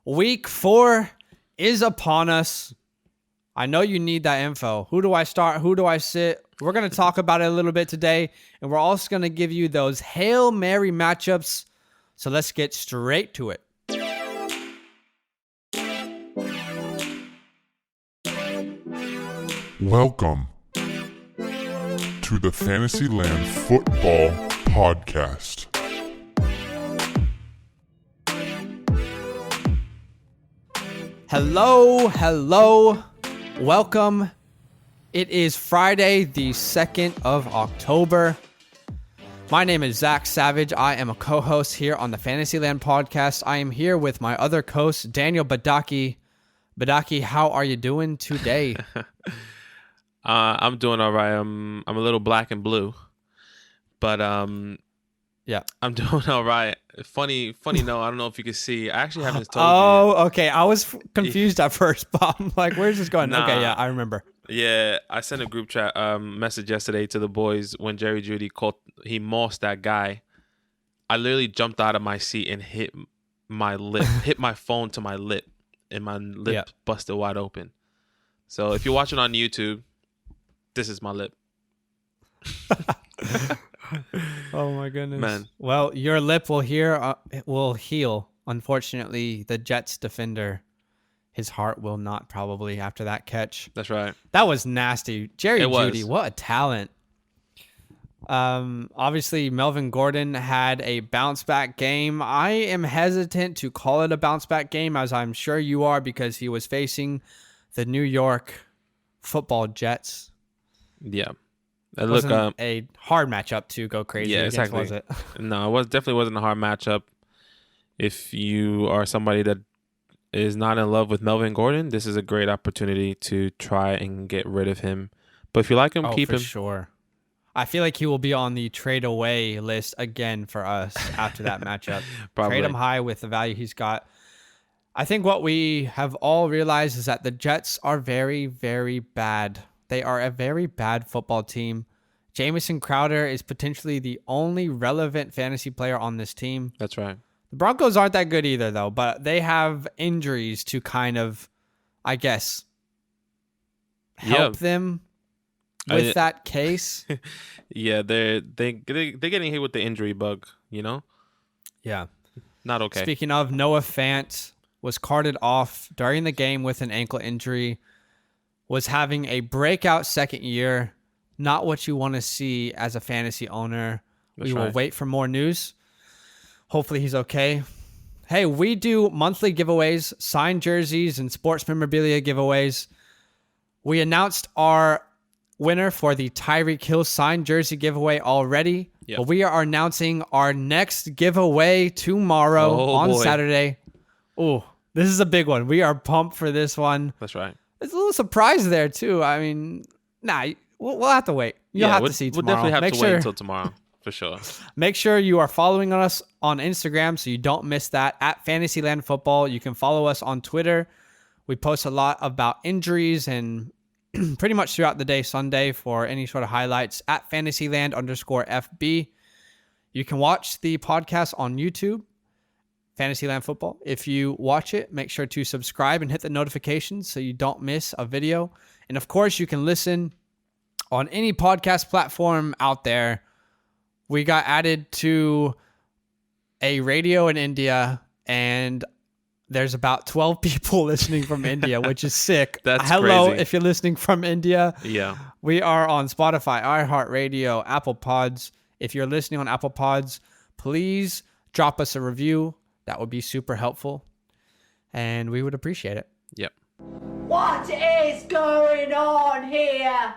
Week 4 is upon us. I know you need that info. Who do I start? Who do I sit? We're going to talk about it a little bit today, and we're also going to give you those Hail Mary matchups. So let's get straight to it. Welcome to the FantasyLand Football Podcast. Hello. Welcome. It is Friday, the 2nd of October. My name is Zach Savage. I am a co-host here on the FantasyLand Podcast. I am here with my other co-host, Daniel Badaki. Badaki, how are you doing today? I'm doing all right. I'm a little black and blue, but yeah, I'm doing all right. Funny note. I don't know if you can see. I actually haven't told you. Oh, okay. I was confused at first, but I'm like, where's this going? Nah. Okay, yeah, I remember. Yeah, I sent a group chat message yesterday to the boys when Jerry Jeudy he mossed that guy. I literally jumped out of my seat and hit my lip, hit my phone to my lip, and my lip busted wide open. So if you're watching on YouTube, this is my lip. Oh my goodness, man. Well, your lip will heal. Unfortunately, the Jets defender, his heart will not probably after that catch. That's right. That was nasty. Jerry Jeudy, what a talent. Obviously, Melvin Gordon had a bounce back game. I am hesitant to call it a bounce back game, as I'm sure you are, because he was facing the New York Football Jets. Yeah. It wasn't a hard matchup to go crazy against, exactly. was it? No, definitely wasn't a hard matchup. If you are somebody that is not in love with Melvin Gordon, this is a great opportunity to try and get rid of him. But if you like him, keep him. Sure. I feel like he will be on the trade away list again for us after that matchup. Trade him high with the value he's got. I think what we have all realized is that the Jets are very, very bad. They are a very bad football team. Jamison Crowder is potentially the only relevant fantasy player on this team. That's right. The Broncos aren't that good either, though, but they have injuries to kind of, I guess, help them with that case. Yeah, they're getting hit with the injury bug, you know? Yeah. Not okay. Speaking of, Noah Fant was carted off during the game with an ankle injury, was having a breakout second year. Not what you want to see as a fantasy owner. We will wait for more news. Hopefully he's okay. Hey, we do monthly giveaways, signed jerseys, and sports memorabilia giveaways. We announced our winner for the Tyreek Hill signed jersey giveaway already. Yep. But we are announcing our next giveaway tomorrow Saturday. Oh, this is a big one. We are pumped for this one. That's right. There's a little surprise there, too. I mean, we'll have to wait. You'll have to see tomorrow. We'll definitely have to wait until tomorrow, for sure. Make sure you are following us on Instagram so you don't miss that, at FantasyLand Football. You can follow us on Twitter. We post a lot about injuries and pretty much throughout the day Sunday for any sort of highlights, at FantasyLand_FB. You can watch the podcast on YouTube, FantasyLand Football. If you watch it, make sure to subscribe and hit the notifications so you don't miss a video. And of course, you can listen on any podcast platform out there. We got added to a radio in India, and there's about 12 people listening from India, which is sick. That's Hello, crazy. If you're listening from India. Yeah. We are on Spotify, iHeartRadio, Apple Pods. If you're listening on Apple Pods, please drop us a review. That would be super helpful, and we would appreciate it. Yep. What is going on here?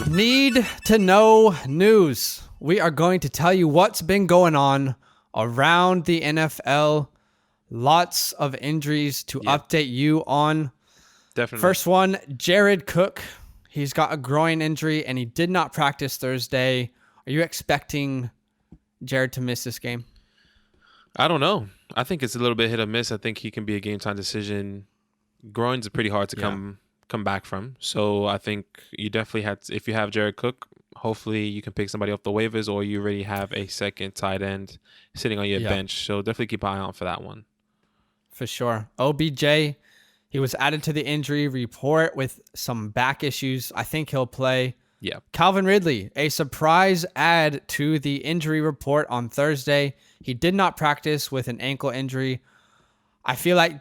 Need to know news. We are going to tell you what's been going on around the NFL. Lots of injuries to update you on. Definitely. First one, Jared Cook. He's got a groin injury, and he did not practice Thursday. Are you expecting Jared to miss this game? I don't know. I think it's a little bit hit or miss. I think he can be a game time decision. Groins are pretty hard to come back from. So I think you definitely if you have Jared Cook, hopefully you can pick somebody off the waivers, or you already have a second tight end sitting on your bench. So definitely keep an eye out for that one. For sure. OBJ, he was added to the injury report with some back issues. I think he'll play. Yeah. Calvin Ridley, a surprise add to the injury report on Thursday. He did not practice with an ankle injury. I feel like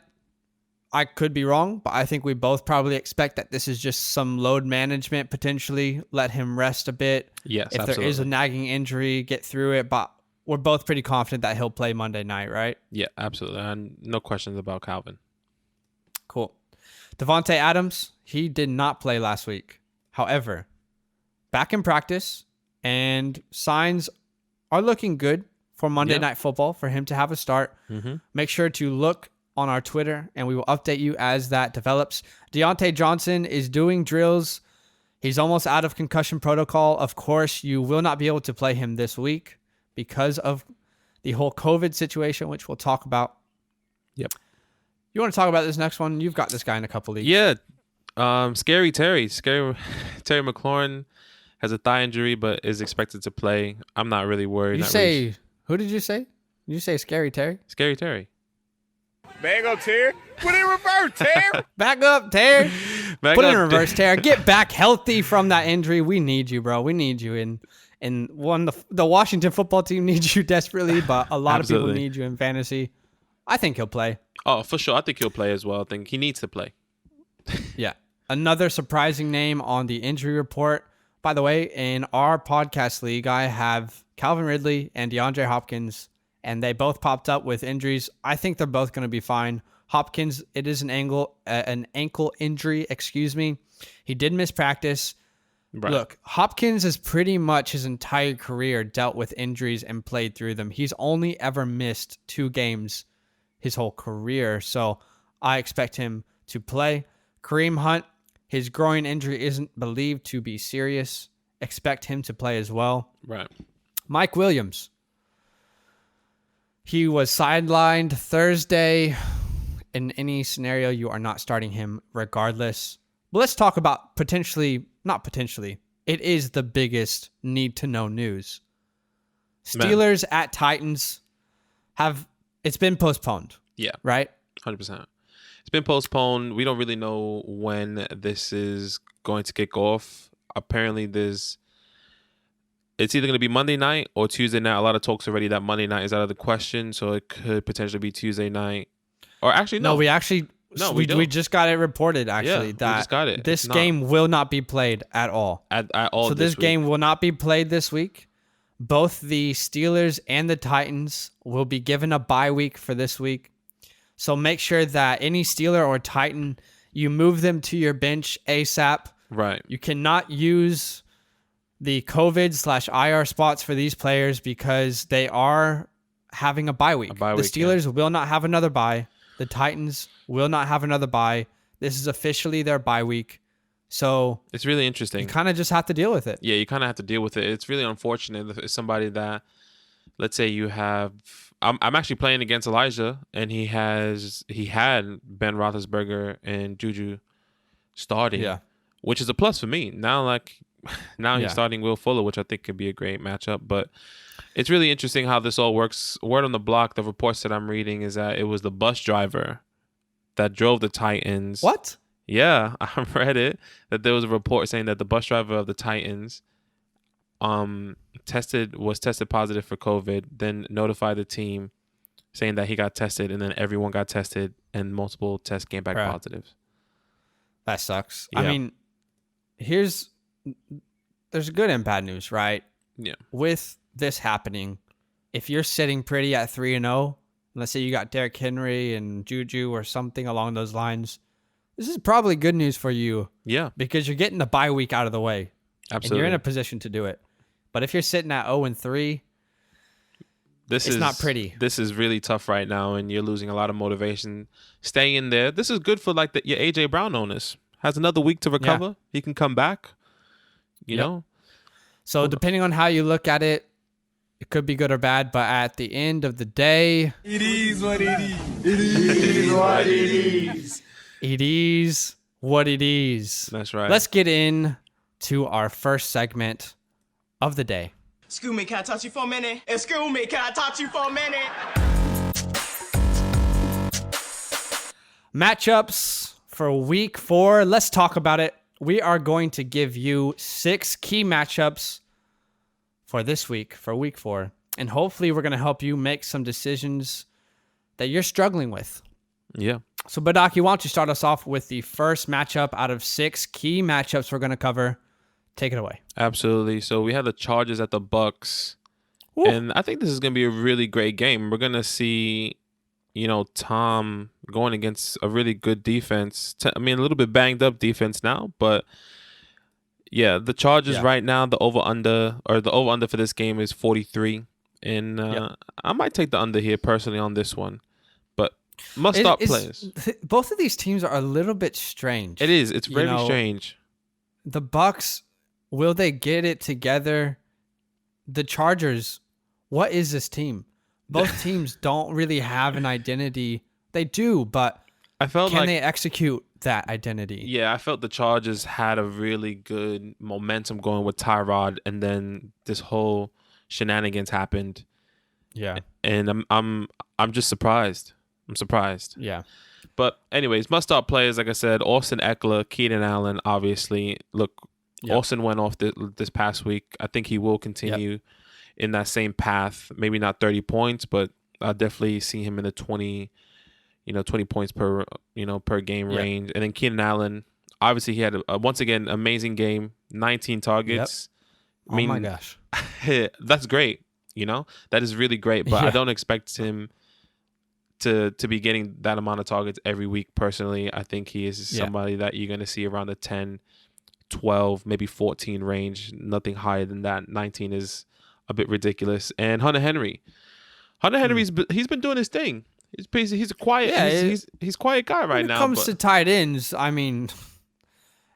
I could be wrong, but I think we both probably expect that this is just some load management, potentially. Let him rest a bit. Yes, if absolutely. there is a nagging injury, get through it. But we're both pretty confident that he'll play Monday night, right? Yeah, absolutely. And no questions about Calvin. Cool. Devontae Adams, he did not play last week. However, back in practice, and signs are looking good for Monday Night Football for him to have a start. Make sure to look on our Twitter, and we will update you as that develops. Deontay Johnson is doing drills. He's almost out of concussion protocol. Of course, you will not be able to play him this week because of the whole COVID situation, which we'll talk about. Yep. You want to talk about this next one? You've got this guy in a couple leagues. Yeah. Scary Terry McLaurin has a thigh injury, but is expected to play. I'm not really worried. Who did you say? Did you say Scary Terry? Scary Terry. Back up, Terry. Put it in reverse, Terry. Back up, Terry. Put it in reverse, Terry. Get back healthy from that injury. We need you, bro. We need you in one. The Washington football team needs you desperately, but a lot of people need you in fantasy. I think he'll play. Oh, for sure. I think he'll play as well. I think he needs to play. Yeah. Another surprising name on the injury report. By the way, in our podcast league, I have Calvin Ridley and DeAndre Hopkins, and they both popped up with injuries. I think they're both going to be fine. Hopkins, it is an ankle injury, He did miss practice. Right. Look, Hopkins has pretty much his entire career dealt with injuries and played through them. He's only ever missed 2 games his whole career, so I expect him to play. Kareem Hunt, his groin injury isn't believed to be serious. Expect him to play as well. Right. Mike Williams. He was sidelined Thursday. In any scenario, you are not starting him regardless. But let's talk about it is the biggest need-to-know news. Steelers at Titans it's been postponed. Yeah. Right? 100%. It's been postponed. We don't really know when this is going to kick off. Apparently, it's either going to be Monday night or Tuesday night. A lot of talks already that Monday night is out of the question, so it could potentially be Tuesday night. Or actually, no. We just got it reported, actually, that we just got it. This game will not be played at all. At all. So this game will not be played this week. Both the Steelers and the Titans will be given a bye week for this week. So make sure that any Steeler or Titan, you move them to your bench ASAP. Right. You cannot use the COVID/IR spots for these players because they are having a bye week. The Steelers will not have another bye. The Titans will not have another bye. This is officially their bye week. So it's really interesting. You kind of just have to deal with it. Yeah, you kind of have to deal with it. It's really unfortunate if it's somebody that, let's say you have, I'm actually playing against Elijah, and he had Ben Roethlisberger and Juju starting, which is a plus for me. Now he's starting Will Fuller, which I think could be a great matchup. But it's really interesting how this all works. Word on the block, the reports that I'm reading is that it was the bus driver that drove the Titans. What? Yeah, I read it, that there was a report saying that the bus driver of the Titans was tested positive for COVID, then notified the team saying that he got tested, and then everyone got tested and multiple tests came back positive. That sucks. Yeah. I mean, there's good and bad news, right? Yeah. With this happening, if you're sitting pretty at 3-0, let's say you got Derrick Henry and Juju or something along those lines, this is probably good news for you. Yeah. Because you're getting the bye week out of the way. Absolutely. And you're in a position to do it. But if you're sitting at 0-3, it's not pretty. This is really tough right now, and you're losing a lot of motivation. Staying in there. This is good for your A.J. Brown owners. Has another week to recover. Yeah. He can come back. You know? So depending on how you look at it, it could be good or bad, but at the end of the day, It is what it is. It is what it is. It is what it is. That's right. Let's get in to our first segment of the day. Excuse me, can I touch you for a minute? Excuse me, can I touch you for a minute? Matchups for week 4. Let's talk about it. We are going to give you 6 key matchups for this week, for week 4. And hopefully we're going to help you make some decisions that you're struggling with. Yeah. So, Badaki, why don't you start us off with the first matchup out of 6 key matchups we're going to cover. Take it away. Absolutely. So we have the Chargers at the Bucks. Ooh. And I think this is going to be a really great game. We're going to see, Tom going against a really good defense. A little bit banged up defense now, but yeah, the Chargers right now, the over-under for this game is 43. And I might take the under here personally on this one. But must-start players. Both of these teams are a little bit strange. It is. It's very strange. The Bucks, will they get it together? The Chargers, what is this team? Both teams don't really have an identity. They do, but can they execute that identity? Yeah, I felt the Chargers had a really good momentum going with Tyrod, and then this whole shenanigans happened. Yeah, and I'm just surprised. I'm surprised. Yeah, but anyways, must-start players, like I said, Austin Eckler, Keenan Allen. Obviously, look, Austin went off this past week. I think he will continue in that same path. Maybe not 30 points, but I definitely see him in the 20 points per game range. And then Keenan Allen, obviously he had a once again amazing game, 19 targets. Yep. Oh my gosh. That's great. That is really great, but I don't expect him to be getting that amount of targets every week. Personally, I think he is somebody that you're going to see around the 10, 12, maybe 14 range. Nothing higher than that. 19 is a bit ridiculous. And Hunter Henry's he's been doing his thing. He's a quiet he's quiet guy right now. When it comes to tight ends,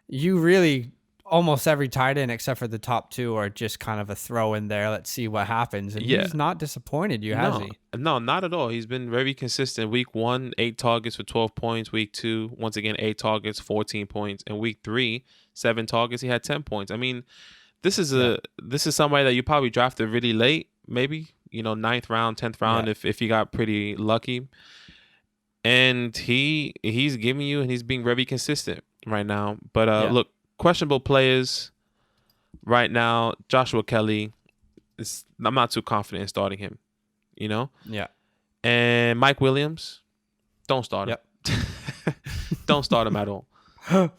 you really almost every tight end except for the top 2 are just kind of a throw in there. Let's see what happens. And he's not disappointed you, has he? No, not at all. He's been very consistent. Week 1, 8 targets for 12 points. Week 2, once again, 8 targets, 14 points. And week 3, 7 targets, he had 10 points. This is somebody that you probably drafted really late, maybe, 9th round, 10th round, if you got pretty lucky. And he's giving you, and he's being very consistent right now. But look, questionable players right now, Joshua Kelly, I'm not too confident in starting him, Yeah. And Mike Williams, don't start him. Don't start him at all.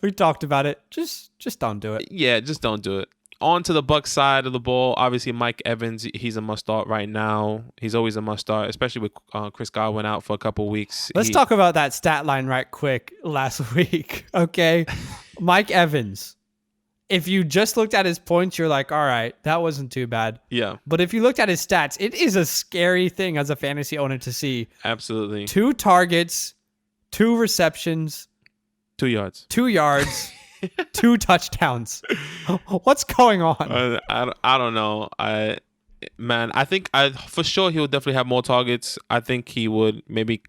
We talked about it. Just don't do it. Yeah, just don't do it. On to the Bucs side of the ball, obviously Mike Evans, he's a must-start right now. He's always a must-start, especially with Chris Godwin out for a couple weeks. Let's talk about that stat line right quick last week, okay? Mike Evans, if you just looked at his points, you're like, all right, that wasn't too bad. Yeah. But if you looked at his stats, it is a scary thing as a fantasy owner to see. Absolutely. 2 targets, 2 receptions. 2 yards. 2 yards. 2 touchdowns. What's going on? I don't know. I think for sure he'll definitely have more targets. I think he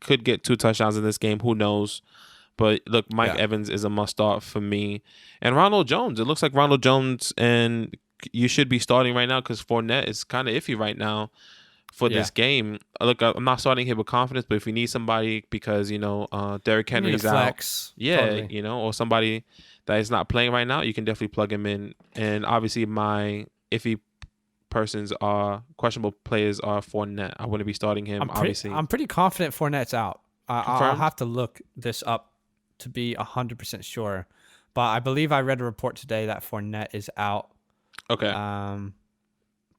could get 2 touchdowns in this game. Who knows? But look, Mike Evans is a must-start for me. And Ronald Jones. It looks like Ronald Jones, and you should be starting right now because Fournette is kind of iffy right now for this game. Look, I'm not starting here with confidence, but if you need somebody because, Derrick Henry's out. Yeah, totally. Or somebody that is not playing right now, you can definitely plug him in. And obviously my iffy questionable players are Fournette. I wouldn't be starting him, obviously. I'm pretty confident Fournette's out. I'll have to look this up to be 100% sure. But I believe I read a report today that Fournette is out. Okay.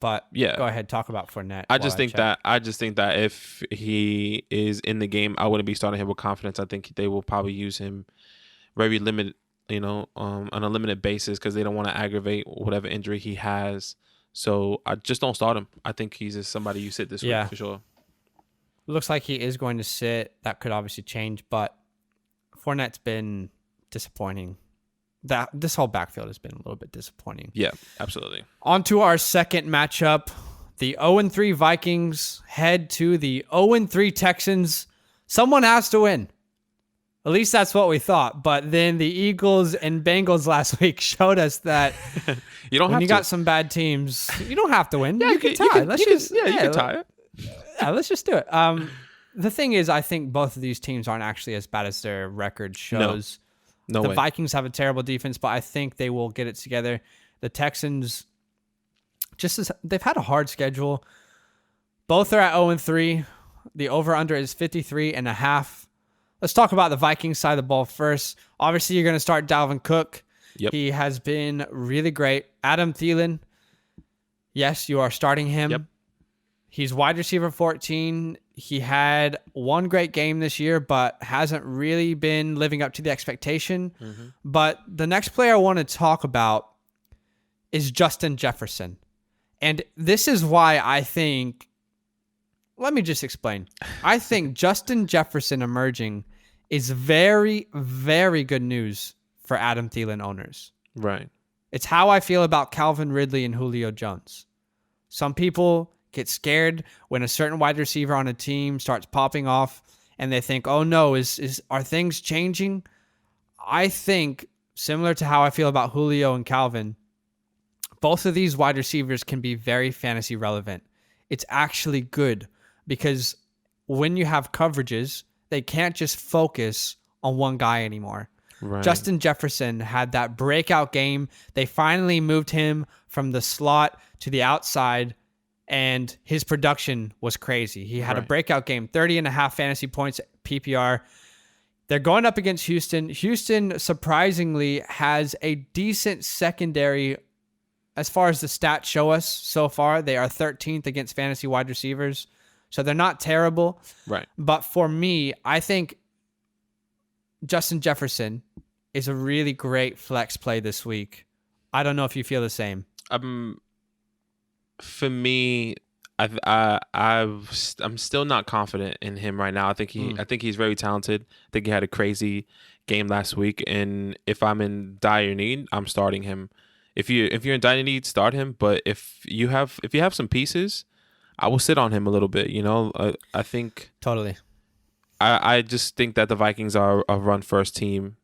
But yeah, go ahead, talk about Fournette. I just think that if he is in the game, I wouldn't be starting him with confidence. I think they will probably use him very limited, on a limited basis because they don't want to aggravate whatever injury he has. So I just don't start him. I think he's just somebody you sit this week for sure. Looks like he is going to sit. That could obviously change, but Fournette's been disappointing. This whole backfield has been a little bit disappointing. Yeah, absolutely. On to our second matchup. The 0-3 Vikings head to the 0-3 Texans. Someone has to win. At least that's what we thought. But then the Eagles and Bengals last week showed us that You don't when have you to. got some bad teams, you don't have to win. Yeah, you can tie. you can tie it. Yeah, let's just do it. The thing is, I think both of these teams aren't actually as bad as their record shows. No The way. Vikings have a terrible defense, but I think they will get it together. The Texans, they've had a hard schedule. Both are at 0-3. The over-under is 53.5. Let's talk about the Vikings side of the ball first. Obviously, you're going to start Dalvin Cook. Yep. He has been really great. Adam Thielen, yes, you are starting him. Yep. He's wide receiver 14. He had one great game this year, but hasn't really been living up to the expectation. Mm-hmm. But the next player I want to talk about is Justin Jefferson. And this is why I think, let me just explain. I think Justin Jefferson emerging is very, very good news for Adam Thielen owners. Right. It's how I feel about Calvin Ridley and Julio Jones. Some people get scared when a certain wide receiver on a team starts popping off and they think, oh no, are things changing? I think, similar to how I feel about Julio and Calvin, both of these wide receivers can be very fantasy relevant. It's actually good because when you have coverages, they can't just focus on one guy anymore. Right. Justin Jefferson had that breakout game. They finally moved him from the slot to the outside, and his production was crazy. He had a breakout game, 30.5 fantasy points PPR. They're going up against Houston. Houston, surprisingly, has a decent secondary as far as the stats show us so far. They are 13th against fantasy wide receivers, so they're not terrible. Right. But for me, I think Justin Jefferson is a really great flex play this week. I don't know if you feel the same. For me, I'm still not confident in him right now. I think he's very talented. I think he had a crazy game last week, and if I'm in dire need, I'm starting him. If you're in dire need, start him. But if you have some pieces, I will sit on him a little bit. I think Totally. I just think that the Vikings are a run first team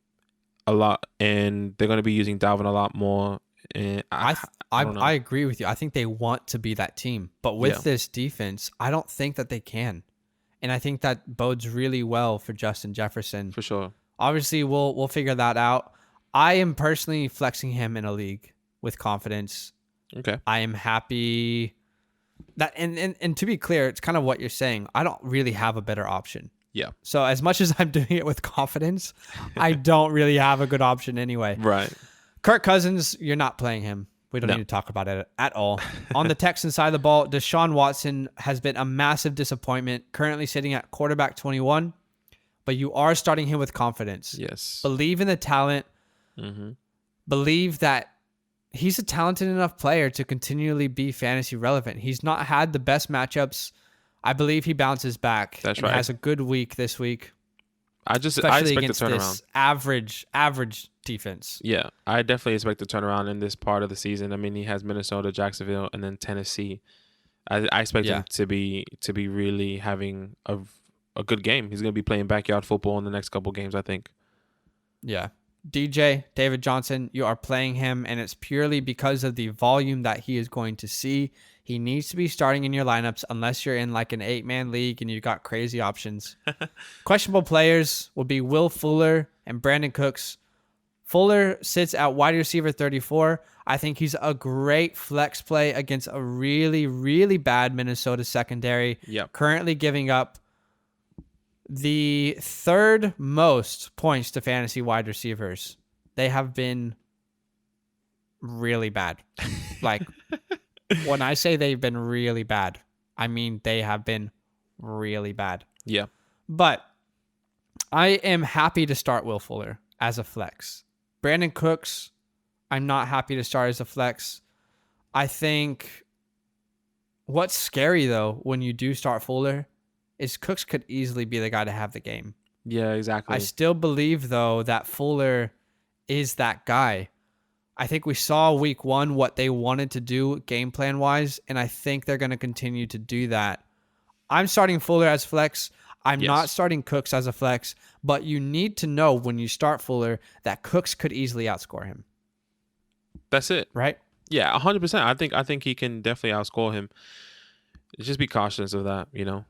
a lot, and they're going to be using Dalvin a lot more. And I don't know. I agree with you. I think they want to be that team. But with Yeah. this defense, I don't think that they can. And I think that bodes really well for Justin Jefferson. For sure. Obviously, we'll figure that out. I am personally flexing him in a league with confidence. Okay. I am happy that and to be clear, it's kind of what you're saying. I don't really have a better option. Yeah. So as much as I'm doing it with confidence, I don't really have a good option anyway. Right. Kirk Cousins, you're not playing him. We don't No. need to talk about it at all. On the Texans side of the ball, Deshaun Watson has been a massive disappointment, currently sitting at quarterback 21, but you are starting him with confidence. Yes. Believe in the talent. Mm-hmm. Believe that he's a talented enough player to continually be fantasy relevant. He's not had the best matchups. I believe he bounces back. That's and right. has a good week this week, I especially expect against a turnaround. this average defense. Yeah, I definitely expect a turnaround in this part of the season. I mean, he has Minnesota, Jacksonville, and then Tennessee. I expect him to be really having a good game. He's going to be playing backyard football in the next couple games, I think. Yeah. DJ, David Johnson, you are playing him, and it's purely because of the volume that he is going to see. He needs to be starting in your lineups unless you're in like an 8-man league and you've got crazy options. Questionable players will be Will Fuller and Brandon Cooks. Fuller sits at wide receiver 34. I think he's a great flex play against a really, really bad Minnesota secondary. Yep. Currently giving up the third most points to fantasy wide receivers. They have been really bad. Like, when I say they've been really bad, I mean they have been really bad. Yeah. But I am happy to start Will Fuller as a flex. Brandon Cooks, I'm not happy to start as a flex. I think what's scary, though, when you do start Fuller is Cooks could easily be the guy to have the game. Yeah, exactly. I still believe, though, that Fuller is that guy. I think we saw week one what they wanted to do game plan wise, and I think they're going to continue to do that. I'm starting Fuller as flex. I'm Yes. not starting Cooks as a flex, but you need to know when you start Fuller that Cooks could easily outscore him, That's it. right? Yeah, 100%. I think he can definitely outscore him. Just be cautious of that, you know.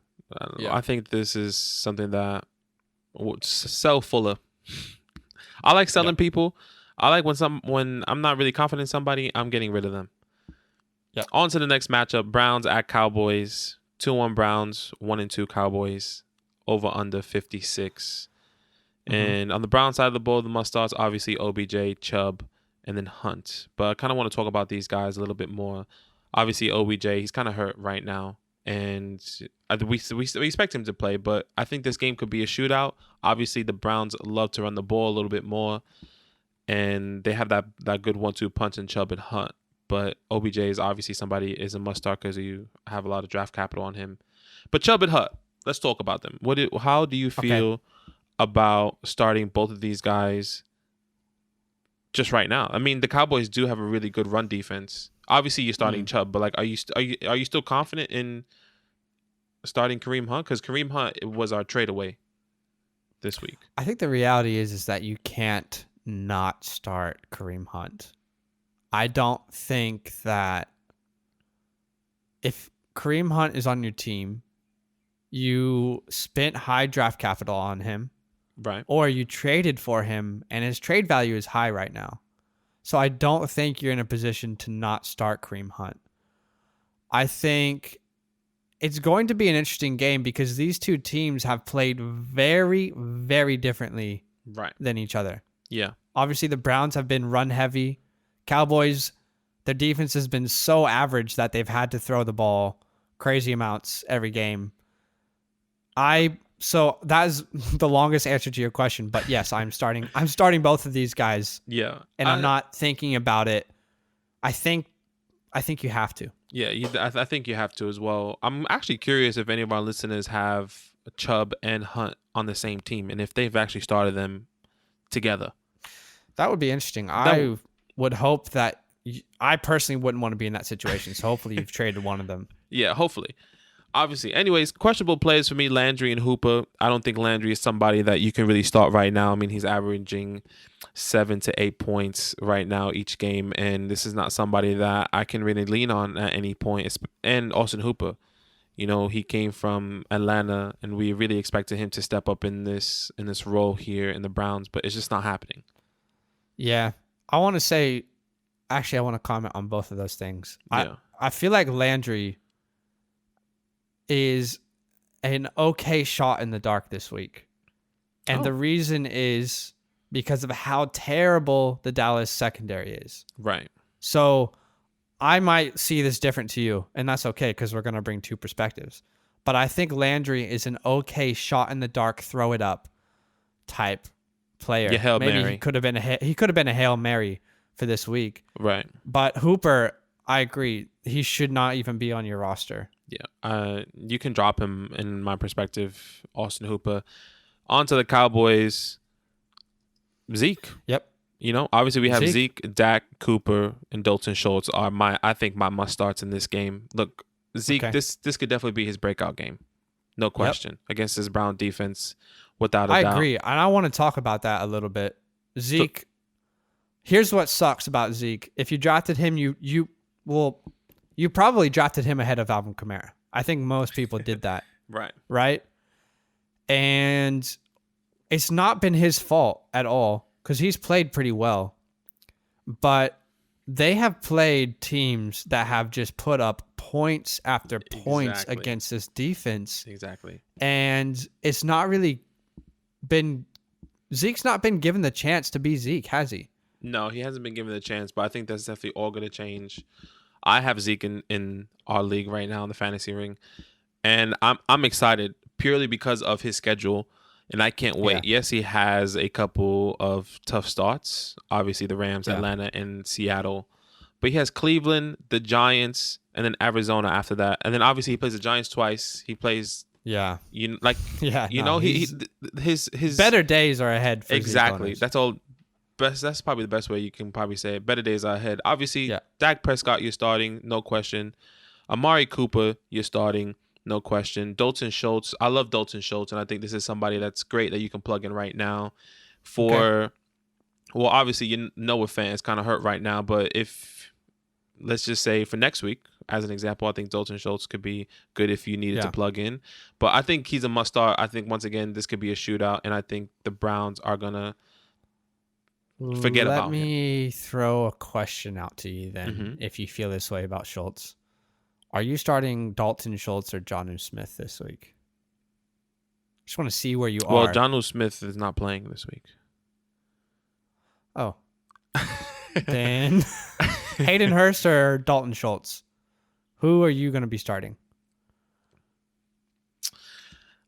Yeah. I think this is something that would sell Fuller. I like selling people. I like when I'm not really confident in somebody, I'm getting rid of them. Yeah. On to the next matchup: Browns at Cowboys. 2-1 Browns, 1-2 Cowboys. Over under 56. And on the Brown side of the ball, the must-starts obviously OBJ, Chubb, and then Hunt. But I kind of want to talk about these guys a little bit more. Obviously, OBJ, he's kind of hurt right now, and we expect him to play. But I think this game could be a shootout. Obviously, the Browns love to run the ball a little bit more, and they have that good 1-2 punch in Chubb and Hunt. But OBJ is obviously is a must-start because you have a lot of draft capital on him. But Chubb and Hunt, let's talk about them. How do you feel about starting both of these guys just right now? I mean, the Cowboys do have a really good run defense. Obviously, you're starting Chubb, but like, are you still confident in starting Kareem Hunt? Because Kareem Hunt was our trade away this week. I think the reality is that you can't not start Kareem Hunt. I don't think that if Kareem Hunt is on your team, you spent high draft capital on him, Right. or you traded for him and his trade value is high right now. So I don't think you're in a position to not start Kareem Hunt. I think it's going to be an interesting game because these two teams have played very, very differently than each other. Yeah. Obviously, the Browns have been run heavy. Cowboys, their defense has been so average that they've had to throw the ball crazy amounts every game. So that is the longest answer to your question, but yes, I'm starting both of these guys. Yeah. And I'm not thinking about it. I think you have to. Yeah, I think you have to as well. I'm actually curious if any of our listeners have Chubb and Hunt on the same team and if they've actually started them together. That would be interesting. I would hope that I personally wouldn't want to be in that situation. So hopefully you've traded one of them. Yeah, hopefully. Obviously. Anyways, questionable players for me, Landry and Hooper. I don't think Landry is somebody that you can really start right now. I mean, he's averaging 7 to 8 points right now each game, and this is not somebody that I can really lean on at any point. And Austin Hooper, you know, he came from Atlanta, and we really expected him to step up in this role here in the Browns, but it's just not happening. Yeah. I want to comment on both of those things. Yeah. I feel like Landry is an okay shot in the dark this week. And the reason is because of how terrible the Dallas secondary is. Right. So I might see this different to you, and that's okay because we're going to bring two perspectives. But I think Landry is an okay shot in the dark, throw it up type player. Yeah, Hail Maybe Mary. he could have been a Hail Mary for this week. Right. But Hooper, I agree. He should not even be on your roster. Yeah. You can drop him in my perspective, Austin Hooper. On to the Cowboys. Zeke. Yep. You know, obviously we have Zeke, Dak, Cooper, and Dalton Schultz are my must starts in this game. Look, Zeke, this could definitely be his breakout game. No question. Against this Brown defense, without a doubt. I agree. And I want to talk about that a little bit. Zeke, here's what sucks about Zeke. If you drafted him, you probably drafted him ahead of Alvin Kamara. I think most people did that. Right? And it's not been his fault at all because he's played pretty well. But they have played teams that have just put up points after points against this defense. Exactly. And it's not really been... Zeke's not been given the chance to be Zeke, has he? No, he hasn't been given the chance, but I think that's definitely all going to change. I have Zeke in our league right now in the fantasy ring, and I'm excited purely because of his schedule, and I can't wait. Yeah. Yes, he has a couple of tough starts, obviously the Rams, Atlanta, and Seattle, but he has Cleveland, the Giants, and then Arizona after that, and then obviously he plays the Giants twice. He plays his better days are ahead for exactly. That's all. That's probably the best way you can probably say it. Better days are ahead. Obviously, Dak Prescott, you're starting, no question. Amari Cooper, you're starting, no question. Dalton Schultz, I love Dalton Schultz, and I think this is somebody that's great that you can plug in right now for, well, obviously, with fans kind of hurt right now, but if, let's just say for next week, as an example, I think Dalton Schultz could be good if you needed to plug in. But I think he's a must start. I think, once again, this could be a shootout, and I think the Browns are going to forget about him. Let me throw a question out to you then, if you feel this way about Schultz. Are you starting Dalton Schultz or Jonnu Smith this week? Just want to see where you are. Well, Jonnu Smith is not playing this week. Oh. Then Hayden Hurst or Dalton Schultz? Who are you going to be starting?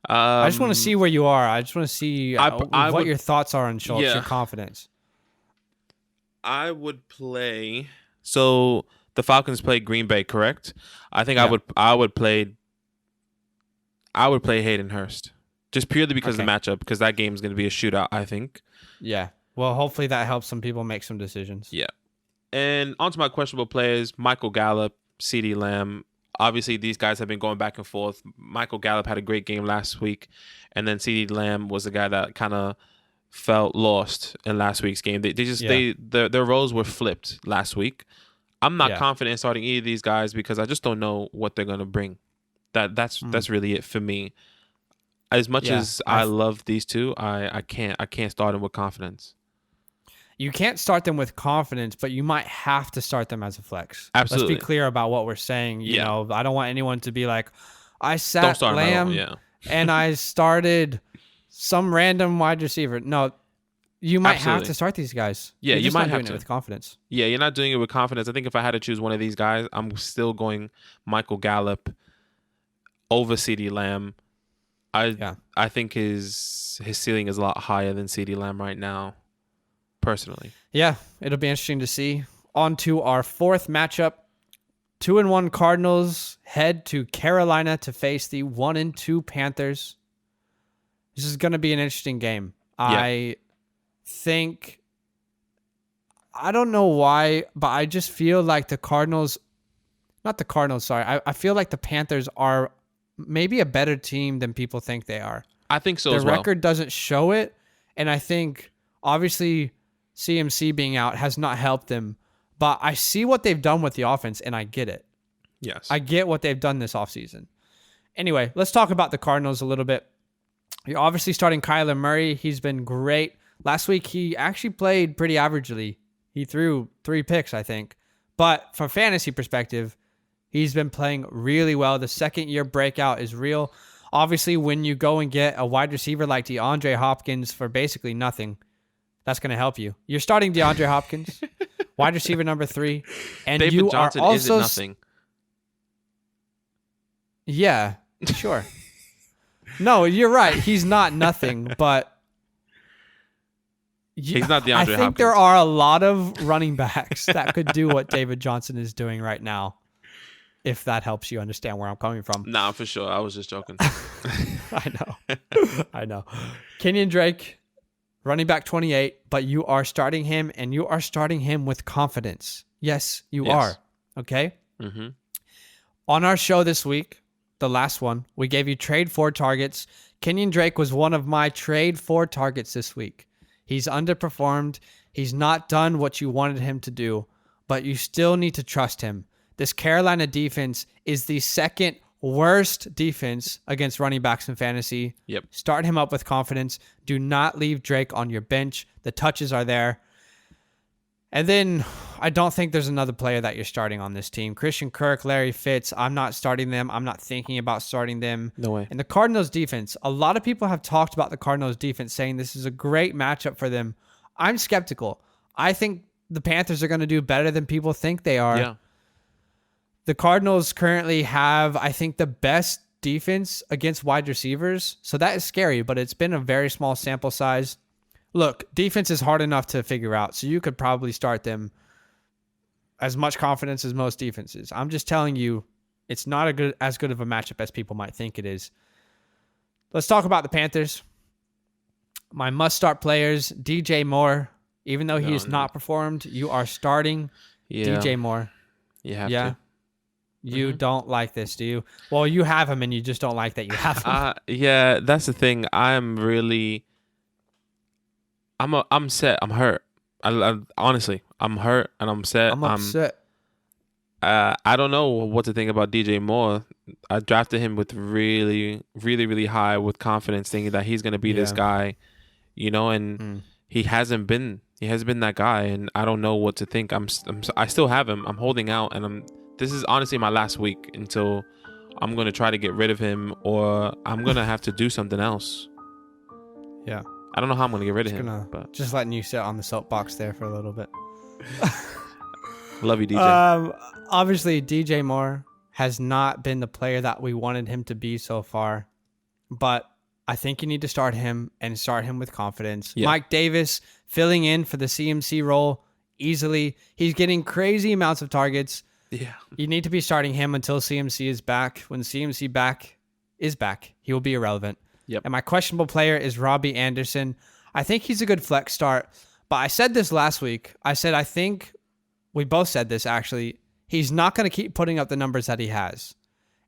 I just want to see where you are. I just want to see what your thoughts are on Schultz, your confidence. I would play. So the Falcons play Green Bay, correct? I think I would play Hayden Hurst, just purely because of the matchup, because that game is going to be a shootout, I think. Yeah. Well, hopefully that helps some people make some decisions. Yeah. And onto my questionable players, Michael Gallup, CeeDee Lamb. Obviously, these guys have been going back and forth. Michael Gallup had a great game last week, and then CeeDee Lamb was the guy that kind of felt lost in last week's game. Their roles were flipped last week. I'm not confident in starting either of these guys because I just don't know what they're gonna bring. That's really it for me. As much as I love these two, I can't start them with confidence. You can't start them with confidence, but you might have to start them as a flex. Absolutely. Let's be clear about what we're saying. You know, I don't want anyone to be like, I sat Lamb and I started some random wide receiver. No, you might have to start these guys. Yeah, you might have to. It with confidence. Yeah, you're not doing it with confidence. I think if I had to choose one of these guys, I'm still going Michael Gallup over CeeDee Lamb. I think his ceiling is a lot higher than CeeDee Lamb right now, personally. Yeah, it'll be interesting to see. On to our fourth matchup. 2-1 Cardinals head to Carolina to face the 1-2 Panthers. This is going to be an interesting game. I think, I don't know why, but I just feel like I feel like the Panthers are maybe a better team than people think they are. I think so as well. Their record doesn't show it, and I think, obviously, CMC being out has not helped them, but I see what they've done with the offense, and I get it. Yes. I get what they've done this offseason. Anyway, let's talk about the Cardinals a little bit. You're obviously starting Kyler Murray. He's been great. Last week, he actually played pretty averagely. He threw 3 picks, I think. But from a fantasy perspective, he's been playing really well. The second-year breakout is real. Obviously, when you go and get a wide receiver like DeAndre Hopkins for basically nothing, that's going to help you. You're starting DeAndre Hopkins, wide receiver number 3. And David you Johnson are also... isn't nothing. Yeah, sure. No, you're right. He's not nothing, but... He's not DeAndre Hopkins. I think there are a lot of running backs that could do what David Johnson is doing right now, if that helps you understand where I'm coming from. Nah, for sure. I was just joking. I know. Kenyon Drake, running back 28, but you are starting him, and you are starting him with confidence. Yes, you are. Okay? Mm-hmm. On our show this week, the last one, we gave you trade 4 targets. Kenyon Drake was one of my trade 4 targets this week. He's underperformed. He's not done what you wanted him to do, but you still need to trust him. This Carolina defense is the second worst defense against running backs in fantasy. Yep. Start him up with confidence. Do not leave Drake on your bench. The touches are there. And then I don't think there's another player that you're starting on this team. Christian Kirk, Larry Fitz, I'm not starting them. I'm not thinking about starting them. No way. And the Cardinals defense, a lot of people have talked about the Cardinals defense, saying this is a great matchup for them. I'm skeptical. I think the Panthers are going to do better than people think they are. Yeah. The Cardinals currently have, I think, the best defense against wide receivers. So that is scary, but it's been a very small sample size. Look, defense is hard enough to figure out, so you could probably start them as much confidence as most defenses. I'm just telling you, it's not as good of a matchup as people might think it is. Let's talk about the Panthers. My must-start players, DJ Moore. Even though he has not performed, you are starting DJ Moore. You have to. You don't like this, do you? Well, you have him, and you just don't like that you have him. Yeah, that's the thing. I'm set. I'm hurt. Honestly, I'm hurt and I'm set. I'm upset. I don't know what to think about DJ Moore. I drafted him with really, really, really high with confidence, thinking that he's gonna be this guy, and he hasn't been. He hasn't been that guy, and I don't know what to think. I still have him. I'm holding out, and this is honestly my last week until I'm gonna try to get rid of him, or I'm gonna have to do something else. Yeah. I don't know how I'm gonna get rid of him. But just letting you sit on the soapbox there for a little bit. Love you, DJ. Obviously, DJ Moore has not been the player that we wanted him to be so far, but I think you need to start him and start him with confidence. Yeah. Mike Davis filling in for the CMC role easily. He's getting crazy amounts of targets. Yeah. You need to be starting him until CMC is back. When CMC is back, he will be irrelevant. Yep. And my questionable player is Robbie Anderson. I think he's a good flex start, but I said this last week. I think we both said this actually. He's not going to keep putting up the numbers that he has.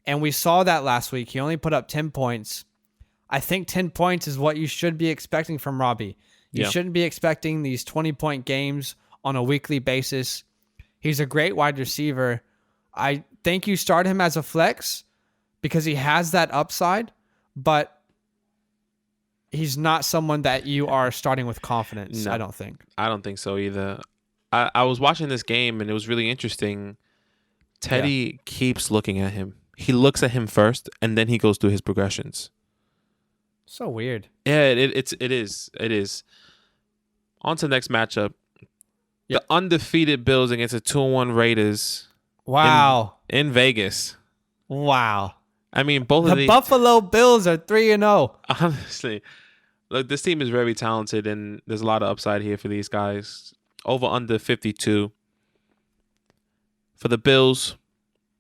And we saw that last week. He only put up 10 points. I think 10 points is what you should be expecting from Robbie. You shouldn't be expecting these 20-point games on a weekly basis. He's a great wide receiver. I think you start him as a flex because he has that upside, but he's not someone that you are starting with confidence, No, I don't think. I don't think so either. I was watching this game, and it was really interesting. Teddy keeps looking at him. He looks at him first, and then he goes through his progressions. So weird. Yeah, it is. On to the next matchup. Yep. The undefeated Bills against the 2-1 Raiders. Wow. In Vegas. Wow. I mean, both of The these... Buffalo Bills are 3-0. Honestly. Look, this team is very talented, and there's a lot of upside here for these guys. Over under 52. For the Bills,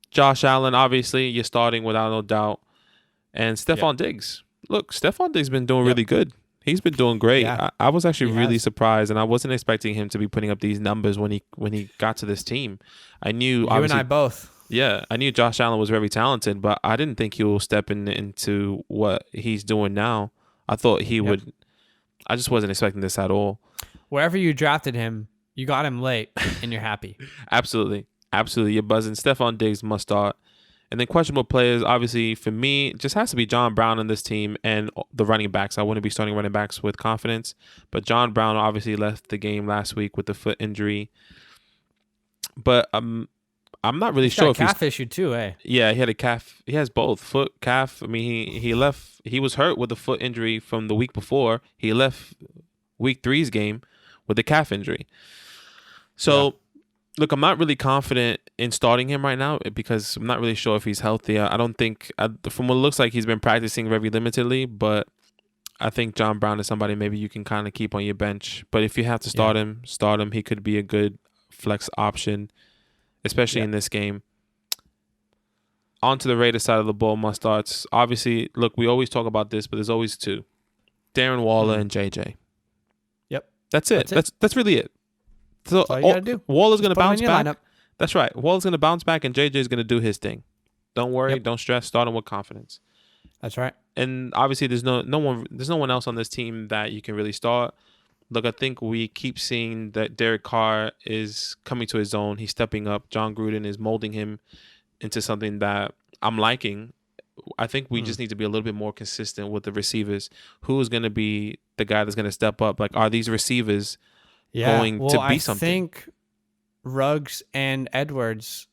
Josh Allen, obviously, you're starting without no doubt. And Stephon Diggs. Look, Stephon Diggs been doing really good. He's been doing great. Yeah. I was actually really surprised, and I wasn't expecting him to be putting up these numbers when he got to this team. I knew... You and I both. Yeah, I knew Josh Allen was very talented, but I didn't think he will step into what he's doing now. I thought he would... I just wasn't expecting this at all. Wherever you drafted him, you got him late, and you're happy. Absolutely. You're buzzing. Stephon Diggs must start. And then questionable players, obviously, for me, just has to be John Brown on this team and the running backs. I wouldn't be starting running backs with confidence. But John Brown obviously left the game last week with the foot injury. But I'm not really sure if he's got a calf issue too, eh? Yeah, he had a calf. He has both, foot, calf. I mean, he left. He was hurt with the foot injury from the week before. He left week 3's game with the calf injury. So, look, I'm not really confident in starting him right now because I'm not really sure if he's healthy. I don't think, from what it looks like, he's been practicing very limitedly, but I think John Brown is somebody maybe you can kind of keep on your bench. But if you have to start him, start him. He could be a good flex option, especially in this game. On to the Raiders side of the ball, must starts. Obviously, look, we always talk about this, but there's always two. Darren Waller and JJ. Yep. That's it. That's really it. So that's all you gotta do. Waller's going to bounce back. Lineup. That's right. Waller's going to bounce back, and JJ's going to do his thing. Don't worry. Don't stress. Start him with confidence. That's right. And obviously, there's no one else on this team that you can really start. Look, I think we keep seeing that Derek Carr is coming to his own. He's stepping up. John Gruden is molding him into something that I'm liking. I think we just need to be a little bit more consistent with the receivers. Who is going to be the guy that's going to step up? Like, are these receivers going to be something? I think Ruggs and Edwards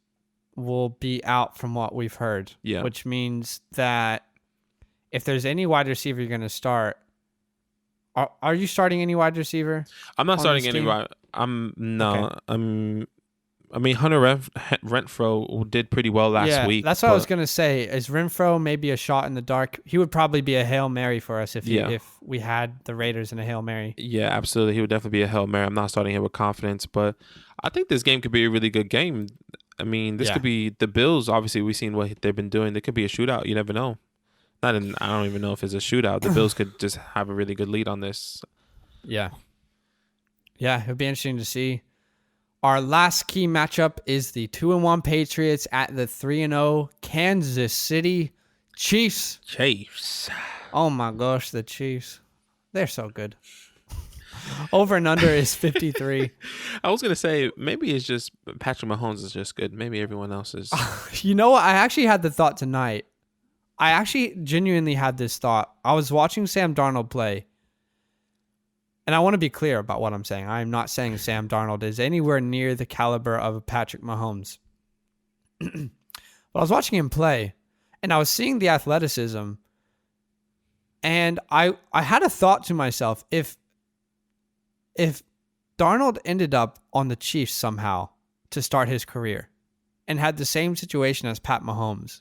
will be out from what we've heard. Yeah. Which means that if there's any wide receiver you're going to start, are you starting any wide receiver? I'm not starting any wide. I mean, Hunter Renfrow did pretty well last week. That's what I was going to say. Is Renfrow maybe a shot in the dark? He would probably be a Hail Mary for us if we had the Raiders in a Hail Mary. Yeah, absolutely. He would definitely be a Hail Mary. I'm not starting him with confidence, but I think this game could be a really good game. I mean, this could be the Bills. Obviously, we've seen what they've been doing. There could be a shootout. You never know. I don't even know if it's a shootout. The Bills could just have a really good lead on this. Yeah. Yeah, it would be interesting to see. Our last key matchup is the 2-1 Patriots at the 3-0 Kansas City Chiefs. Oh my gosh, the Chiefs. They're so good. Over and under is 53. I was going to say, maybe it's just Patrick Mahomes is just good. Maybe everyone else is. You know what? I actually had the thought tonight. I actually genuinely had this thought. I was watching Sam Darnold play. And I want to be clear about what I'm saying. I am not saying Sam Darnold is anywhere near the caliber of Patrick Mahomes. But I was watching him play, and I was seeing the athleticism. And I had a thought to myself, if Darnold ended up on the Chiefs somehow to start his career and had the same situation as Pat Mahomes,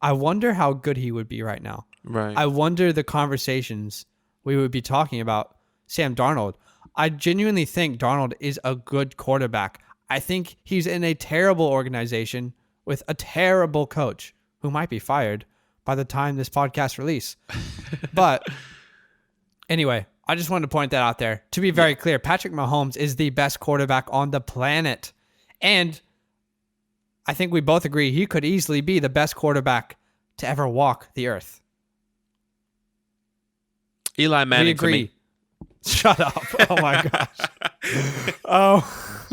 I wonder how good he would be right now. Right. I wonder the conversations we would be talking about Sam Darnold. I genuinely think Darnold is a good quarterback. I think he's in a terrible organization with a terrible coach who might be fired by the time this podcast release. But anyway, I just wanted to point that out there. To be very clear, Patrick Mahomes is the best quarterback on the planet. And I think we both agree he could easily be the best quarterback to ever walk the earth. Eli Manning. We agree. For me. Shut up. Oh my gosh. Oh,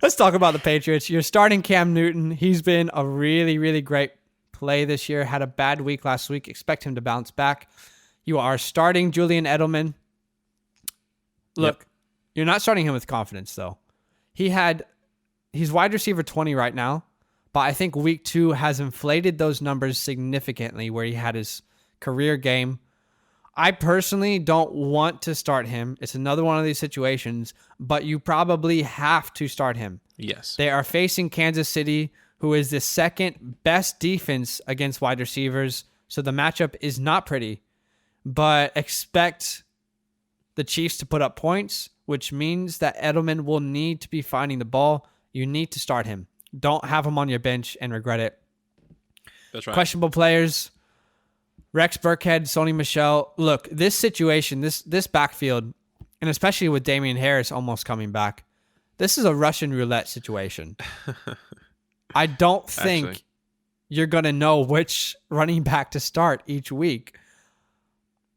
let's talk about the Patriots. You're starting Cam Newton. He's been a really, really great play this year. Had a bad week last week. Expect him to bounce back. You are starting Julian Edelman. Look, You're not starting him with confidence, though. He's wide receiver 20 right now, but I think week 2 has inflated those numbers significantly where he had his career game. I personally don't want to start him. It's another one of these situations, but you probably have to start him. Yes. They are facing Kansas City, who is the second best defense against wide receivers, so the matchup is not pretty. But expect the Chiefs to put up points, which means that Edelman will need to be finding the ball. You need to start him. Don't have him on your bench and regret it. That's right. Questionable players. Rex Burkhead, Sony Michel. Look, this situation, this backfield, and especially with Damian Harris almost coming back, this is a Russian roulette situation. I don't think you're going to know which running back to start each week.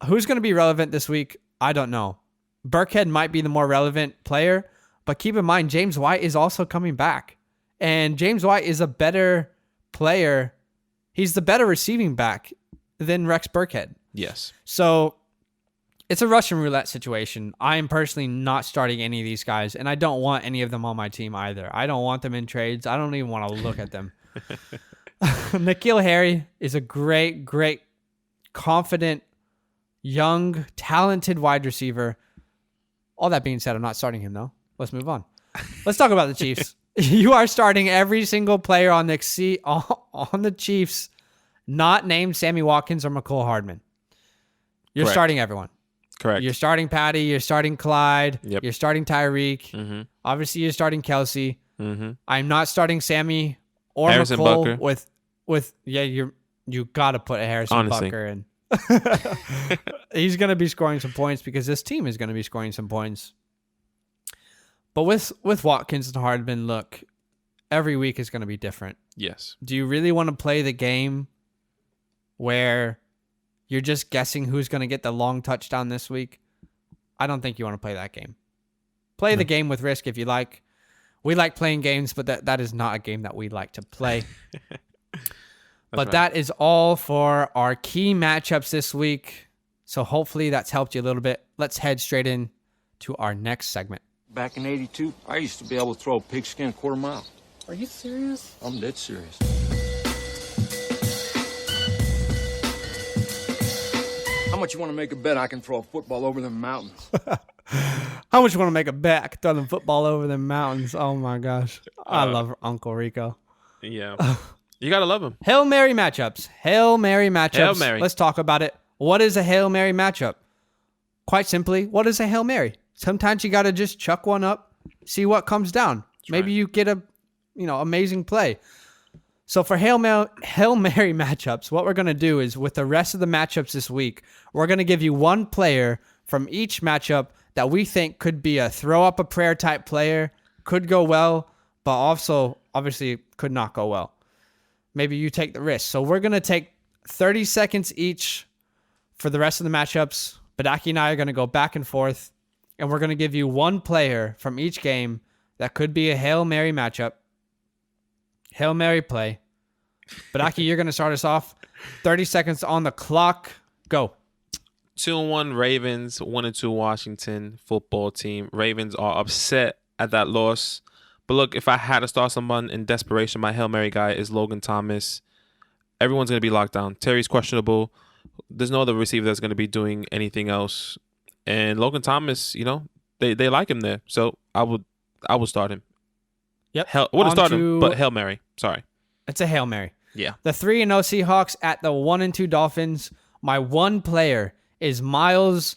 Who's going to be relevant this week? I don't know. Burkhead might be the more relevant player, but keep in mind, James White is also coming back. And James White is a better player. He's the better receiving back than Rex Burkhead. Yes. So it's a Russian roulette situation. I am personally not starting any of these guys, and I don't want any of them on my team either. I don't want them in trades. I don't even want to look at them. N'Keal Harry is a great, great, confident, young, talented wide receiver. All that being said, I'm not starting him, though. Let's move on. Let's talk about the Chiefs. You are starting every single player on the Chiefs not named Sammy Watkins or McCole Hardman. You're Correct. starting everyone. Correct. You're starting Patty. You're starting Clyde. Yep. You're starting Tyreek. Mm-hmm. Obviously, you're starting Kelsey. Mm-hmm. I'm not starting Sammy or Harrison McCole Butker. with you got to put a Harrison Honestly. Butker in. He's going to be scoring some points because this team is going to be scoring some points. But with Watkins and Hardman, look, every week is going to be different. Yes. Do you really want to play the game where you're just guessing who's going to get the long touchdown this week? I don't think you want to play that game. Play the game with risk if you like. We like playing games, but that is not a game that we like to play. But right. that is all for our key matchups this week. So hopefully that's helped you a little bit. Let's head straight in to our next segment. Back in '82, I used to be able to throw a pigskin a quarter mile. Are you serious? I'm dead serious. How much you want to make a bet I can throw a football over the mountains? How much you want to make a bet? I can throw the football over the mountains. Oh my gosh. I love Uncle Rico. Yeah. You got to love him. Hail Mary matchups. Hail Mary matchups. Hail Mary. Let's talk about it. What is a Hail Mary matchup? Quite simply, what is a Hail Mary? Sometimes you got to just chuck one up, see what comes down. Maybe you get a, amazing play. So for Hail Mary matchups, what we're going to do is with the rest of the matchups this week, we're going to give you one player from each matchup that we think could be a throw up a prayer type player, could go well, but also obviously could not go well. Maybe you take the risk. So we're going to take 30 seconds each for the rest of the matchups. Badaki and I are going to go back and forth, and we're going to give you one player from each game that could be a Hail Mary matchup. Hail Mary play. Badaki, you're going to start us off. 30 seconds on the clock. Go. 2-1 Ravens, 1-2 Washington football team. Ravens are upset at that loss. But look, if I had to start someone in desperation, my Hail Mary guy is Logan Thomas. Everyone's going to be locked down. Terry's questionable. There's no other receiver that's going to be doing anything else. And Logan Thomas, they like him there. So I would start him. Yep. Wouldn't start him, but Hail Mary. Sorry. It's a Hail Mary. Yeah. The 3-0 Seahawks at the 1-2 Dolphins. My one player is Miles.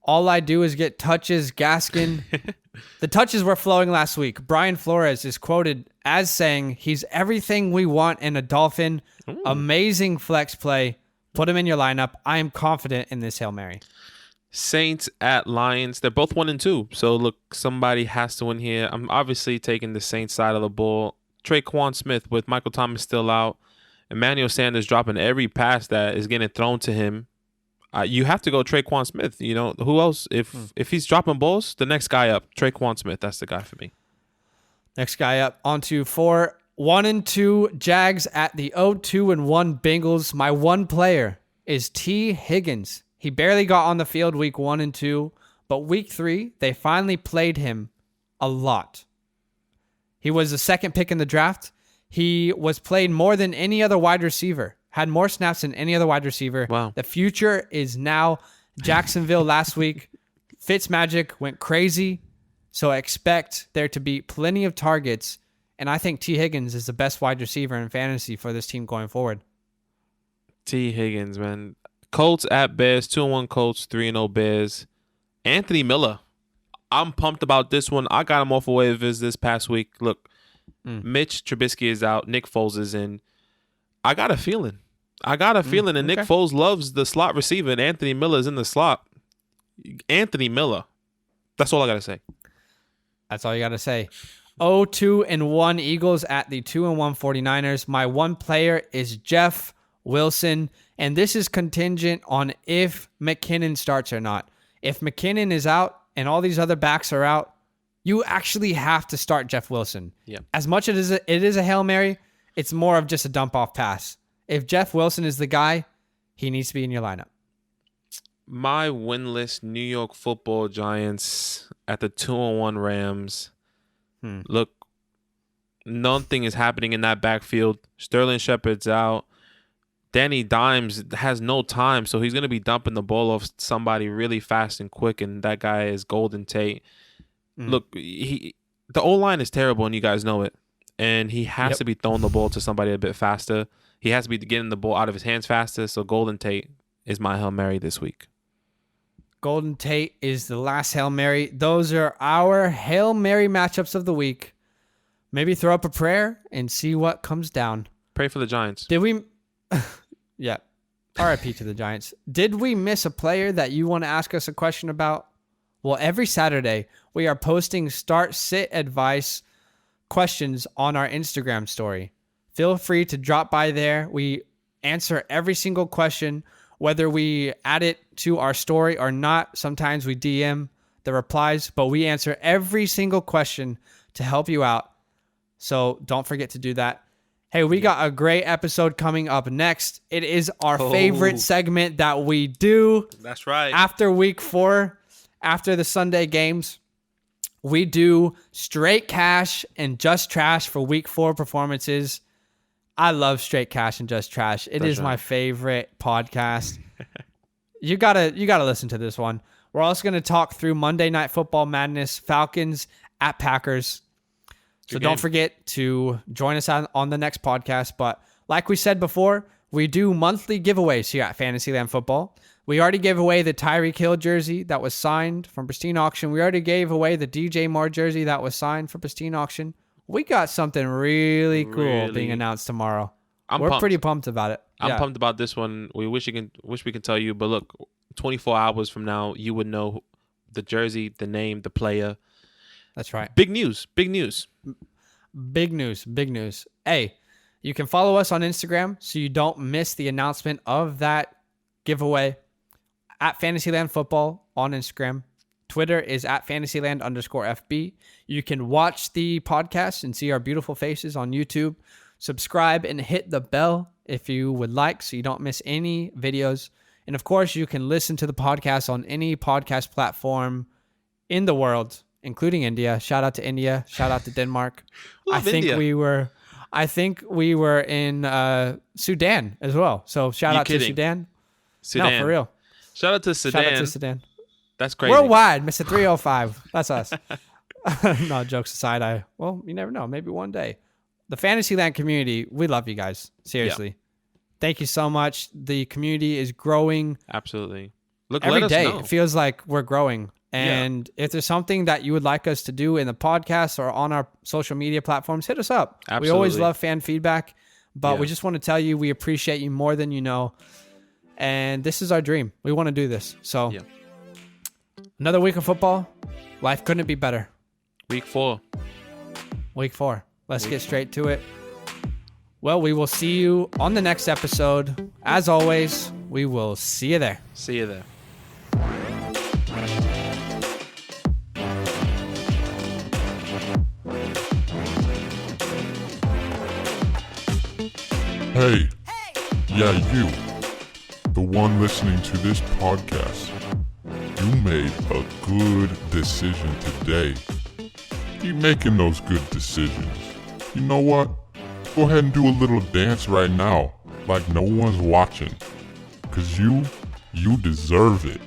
All I do is get touches, Gaskin. The touches were flowing last week. Brian Flores is quoted as saying he's everything we want in a Dolphin. Ooh. Amazing flex play. Put him in your lineup. I am confident in this Hail Mary. Saints at Lions. They're both 1-2. So look, somebody has to win here. I'm obviously taking the Saints side of the ball. Traquan Smith with Michael Thomas still out. Emmanuel Sanders dropping every pass that is getting thrown to him. You have to go Traquan Smith. Who else? If he's dropping balls, the next guy up, Traquan Smith. That's the guy for me. Next guy up. On to 1-2 Jags at the 0-2-1 Bengals. My one player is T. Higgins. He barely got on the field week 1 and 2, but week 3, they finally played him a lot. He was the second pick in the draft. He was played more than any other wide receiver, had more snaps than any other wide receiver. Wow. The future is now. Jacksonville last week. Fitzmagic went crazy, so I expect there to be plenty of targets, and I think T. Higgins is the best wide receiver in fantasy for this team going forward. T. Higgins, man. Colts at Bears, 2-1 Colts, 3-0 Bears. Anthony Miller. I'm pumped about this one. I got him off of waivers this past week. Look, Mitch Trubisky is out. Nick Foles is in. I got a feeling. And Nick Foles loves the slot receiver, and Anthony Miller is in the slot. Anthony Miller. That's all I got to say. That's all you got to say. 0-2-1 Eagles at the 2-1 49ers. My one player is Jeff Wilson, and this is contingent on if McKinnon starts or not. If McKinnon is out and all these other backs are out, you actually have to start Jeff Wilson. Yeah. As much as it is a Hail Mary, it's more of just a dump-off pass. If Jeff Wilson is the guy, he needs to be in your lineup. My winless New York Football Giants at the 2-1 Rams. Look, nothing is happening in that backfield. Sterling Shepard's out. Danny Dimes has no time, so he's going to be dumping the ball off somebody really fast and quick, and that guy is Golden Tate. Look, the O-line is terrible, and you guys know it. And he has to be throwing the ball to somebody a bit faster. He has to be getting the ball out of his hands faster, so Golden Tate is my Hail Mary this week. Golden Tate is the last Hail Mary. Those are our Hail Mary matchups of the week. Maybe throw up a prayer and see what comes down. Pray for the Giants. Did we... Yeah. RIP to the Giants. Did we miss a player that you want to ask us a question about? Well, every Saturday, we are posting start-sit advice questions on our Instagram story. Feel free to drop by there. We answer every single question, whether we add it to our story or not. Sometimes we DM the replies, but we answer every single question to help you out. So don't forget to do that. Hey, we got a great episode coming up next. It is our favorite segment that we do. That's right. After week 4, after the Sunday games, we do straight cash and just trash for week 4 performances. I love straight cash and just trash. It is my favorite podcast. You gotta listen to this one. We're also gonna talk through Monday Night Football Madness, Falcons at Packers. So don't forget to join us on the next podcast. But like we said before, we do monthly giveaways here at Fantasyland Football. We already gave away the Tyreek Hill jersey that was signed from Pristine Auction. We already gave away the DJ Moore jersey that was signed from Pristine Auction. We got something really cool being announced tomorrow. We're pumped. Pretty pumped about it. I'm pumped about this one. We wish we can tell you, but look, 24 hours from now, you would know the jersey, the name, the player. That's right. Big news. Big news. Big news. Big news. Hey, you can follow us on Instagram so you don't miss the announcement of that giveaway at FantasyLand Football on Instagram. Twitter is at FantasyLand_FB. You can watch the podcast and see our beautiful faces on YouTube. Subscribe and hit the bell if you would like so you don't miss any videos. And of course, you can listen to the podcast on any podcast platform in the world, including India. Shout out to India. Shout out to Denmark. Love India. I think we were in Sudan as well. So shout out to Sudan. Sudan. No, for real. Shout out to Sudan. Shout out to Sudan. That's crazy. Worldwide, Mr. 305. That's us. No, jokes aside, you never know. Maybe one day. The Fantasyland community, we love you guys. Seriously. Yeah. Thank you so much. The community is growing. Absolutely. Look, every let us day. know. It feels like we're growing. And if there's something that you would like us to do in the podcast or on our social media platforms, hit us up. Absolutely. We always love fan feedback, but we Yeah. just want to tell you we appreciate you more than you know. And this is our dream. We want to do this. So another week of football. Life couldn't be better. Week 4. Week 4. Let's get straight to it. Well, we will see you on the next episode. As always, we will see you there. See you there. Hey, yeah, you, the one listening to this podcast, you made a good decision today. Keep making those good decisions. You know what? Go ahead and do a little dance right now, like no one's watching. 'Cause you deserve it.